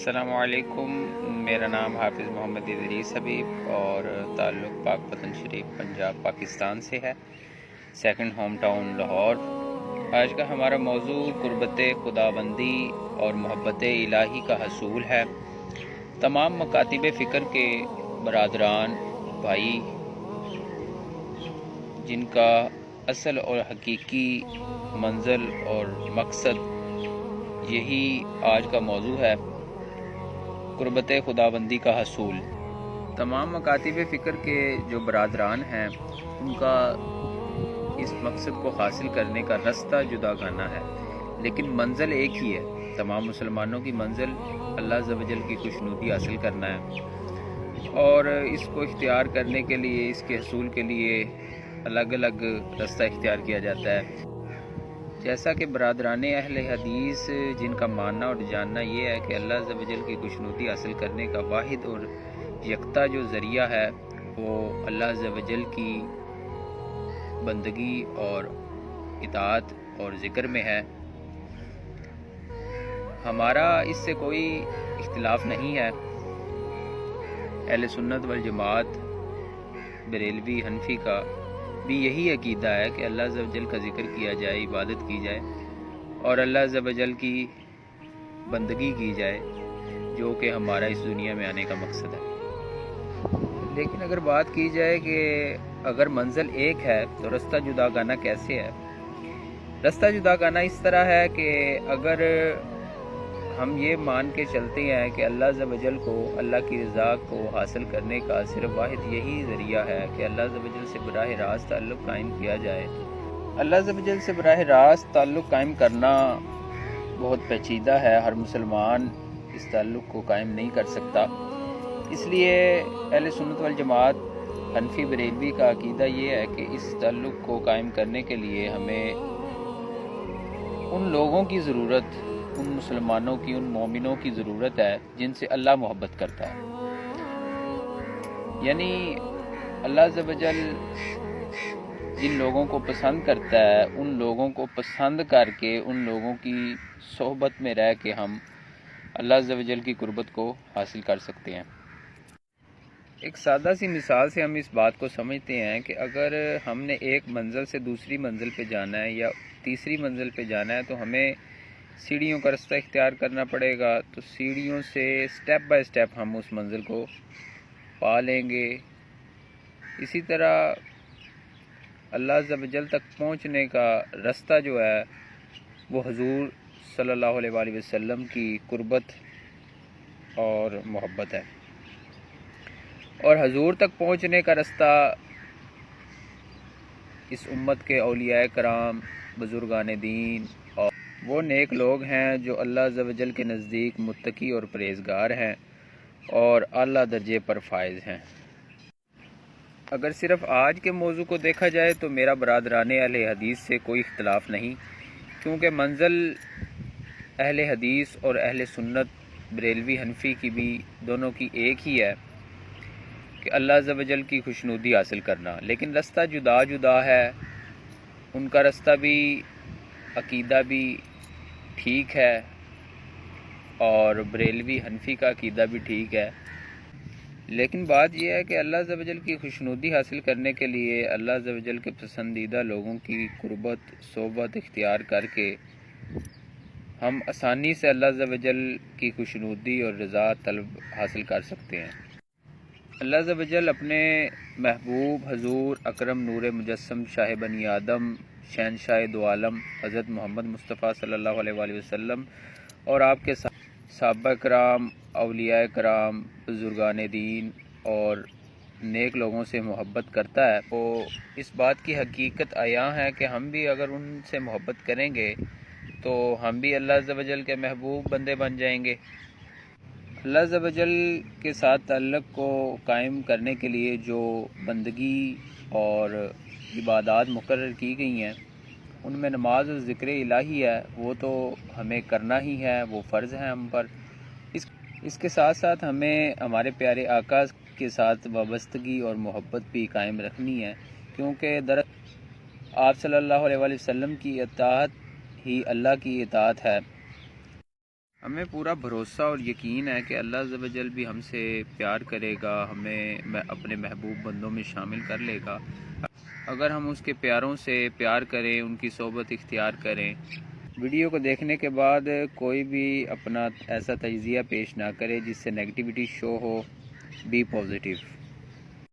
السلام علیکم، میرا نام حافظ محمد ادریس حبیب اور تعلق پاک پتن شریف پنجاب پاکستان سے ہے، سیکنڈ ہوم ٹاؤن لاہور۔ آج کا ہمارا موضوع قربت خداوندی اور محبت الہی کا حصول ہے۔ تمام مکاتب فکر کے برادران بھائی جن کا اصل اور حقیقی منزل اور مقصد یہی آج کا موضوع ہے، قربت خداوندی کا حصول۔ تمام مکاتب فکر کے جو برادران ہیں ان کا اس مقصد کو حاصل کرنے کا رستہ جداگانہ ہے، لیکن منزل ایک ہی ہے۔ تمام مسلمانوں کی منزل اللہ عز و جل کی خوشنودی حاصل کرنا ہے، اور اس کو اختیار کرنے کے لیے، اس کے حصول کے لیے الگ الگ رستہ اختیار کیا جاتا ہے۔ جیسا کہ برادران اہل حدیث جن کا ماننا اور جاننا یہ ہے کہ اللہ عز و جل کی خوشنودی حاصل کرنے کا واحد اور یکتا جو ذریعہ ہے وہ اللہ عز و جل کی بندگی اور اطاعت اور ذکر میں ہے، ہمارا اس سے کوئی اختلاف نہیں ہے۔ اہل سنت والجماعت بریلوی حنفی کا بھی یہی عقیدہ ہے کہ اللہ عز و جل کا ذکر کیا جائے، عبادت کی جائے اور اللہ عز و جل کی بندگی کی جائے، جو کہ ہمارا اس دنیا میں آنے کا مقصد ہے۔ لیکن اگر بات کی جائے کہ اگر منزل ایک ہے تو رستہ جداگانہ کیسے ہے؟ رستہ جداگانہ اس طرح ہے کہ اگر ہم یہ مان کے چلتے ہیں کہ اللہ عز و جل کو، اللہ کی رضا کو حاصل کرنے کا صرف واحد یہی ذریعہ ہے کہ اللہ عز و جل سے براہ راست تعلق قائم کیا جائے۔ اللہ عز و جل سے براہ راست تعلق قائم کرنا بہت پیچیدہ ہے، ہر مسلمان اس تعلق کو قائم نہیں کر سکتا۔ اس لیے اہل سنت والجماعت حنفی بریلوی کا عقیدہ یہ ہے کہ اس تعلق کو قائم کرنے کے لیے ہمیں ان لوگوں کی ضرورت، ان مسلمانوں کی، ان مومنوں کی ضرورت ہے جن سے اللہ محبت کرتا ہے۔ یعنی اللہ عز و جل جن لوگوں کو پسند کرتا ہے ان لوگوں کو پسند کر کے، ان لوگوں کی صحبت میں رہ کے ہم اللہ عز و جل کی قربت کو حاصل کر سکتے ہیں۔ ایک سادہ سی مثال سے ہم اس بات کو سمجھتے ہیں کہ اگر ہم نے ایک منزل سے دوسری منزل پہ جانا ہے یا تیسری منزل پہ جانا ہے تو ہمیں سیڑھیوں کا رستہ اختیار کرنا پڑے گا، تو سیڑھیوں سے سٹیپ بائی سٹیپ ہم اس منزل کو پا لیں گے۔ اسی طرح اللہ عز و جل تک پہنچنے کا رستہ جو ہے وہ حضور صلی اللہ علیہ وآلہ وسلم کی قربت اور محبت ہے، اور حضور تک پہنچنے کا رستہ اس امت کے اولیاء کرام، بزرگان دین اور وہ نیک لوگ ہیں جو اللہ عز و جل کے نزدیک متقی اور پرہیزگار ہیں اور اعلیٰ درجے پر فائز ہیں۔ اگر صرف آج کے موضوع کو دیکھا جائے تو میرا برادران اہل حدیث سے کوئی اختلاف نہیں، کیونکہ منزل اہل حدیث اور اہل سنت بریلوی حنفی کی بھی دونوں کی ایک ہی ہے کہ اللہ عز و جل کی خوشنودی حاصل کرنا، لیکن رستہ جدا جدا ہے۔ ان کا رستہ بھی، عقیدہ بھی ٹھیک ہے اور بریلوی حنفی کا عقیدہ بھی ٹھیک ہے، لیکن بات یہ ہے کہ اللہ عز و جل کی خوشنودی حاصل کرنے کے لیے اللہ عز و جل کے پسندیدہ لوگوں کی قربت، صحبت اختیار کر کے ہم آسانی سے اللہ عز و جل کی خوشنودی اور رضا طلب حاصل کر سکتے ہیں۔ اللہ عز و جل اپنے محبوب حضور اکرم نور مجسم شاہ بنی آدم شہنشاہ دو عالم حضرت محمد مصطفیٰ صلی اللہ علیہ وآلہ وسلم اور آپ کے صحابہ کرام، اولیاء کرام، بزرگان دین اور نیک لوگوں سے محبت کرتا ہے، تو اس بات کی حقیقت عیاں ہے کہ ہم بھی اگر ان سے محبت کریں گے تو ہم بھی اللہ عز و جل کے محبوب بندے بن جائیں گے۔ اللہ عز و جل کے ساتھ تعلق کو قائم کرنے کے لیے جو بندگی اور عبادات مقرر کی گئی ہیں ان میں نماز اور ذکر الہی ہے، وہ تو ہمیں کرنا ہی ہے، وہ فرض ہے ہم پر۔ اس کے ساتھ ساتھ ہمیں ہمارے پیارے آقا کے ساتھ وابستگی اور محبت بھی قائم رکھنی ہے، کیونکہ دراصل آپ صلی اللہ علیہ وآلہ وسلم کی اطاعت ہی اللہ کی اطاعت ہے۔ ہمیں پورا بھروسہ اور یقین ہے کہ اللہ عز و جل بھی ہم سے پیار کرے گا، ہمیں اپنے محبوب بندوں میں شامل کر لے گا اگر ہم اس کے پیاروں سے پیار کریں، ان کی صحبت اختیار کریں۔ ویڈیو کو دیکھنے کے بعد کوئی بھی اپنا ایسا تجزیہ پیش نہ کرے جس سے نیگیٹیوٹی شو ہو۔ Be positive.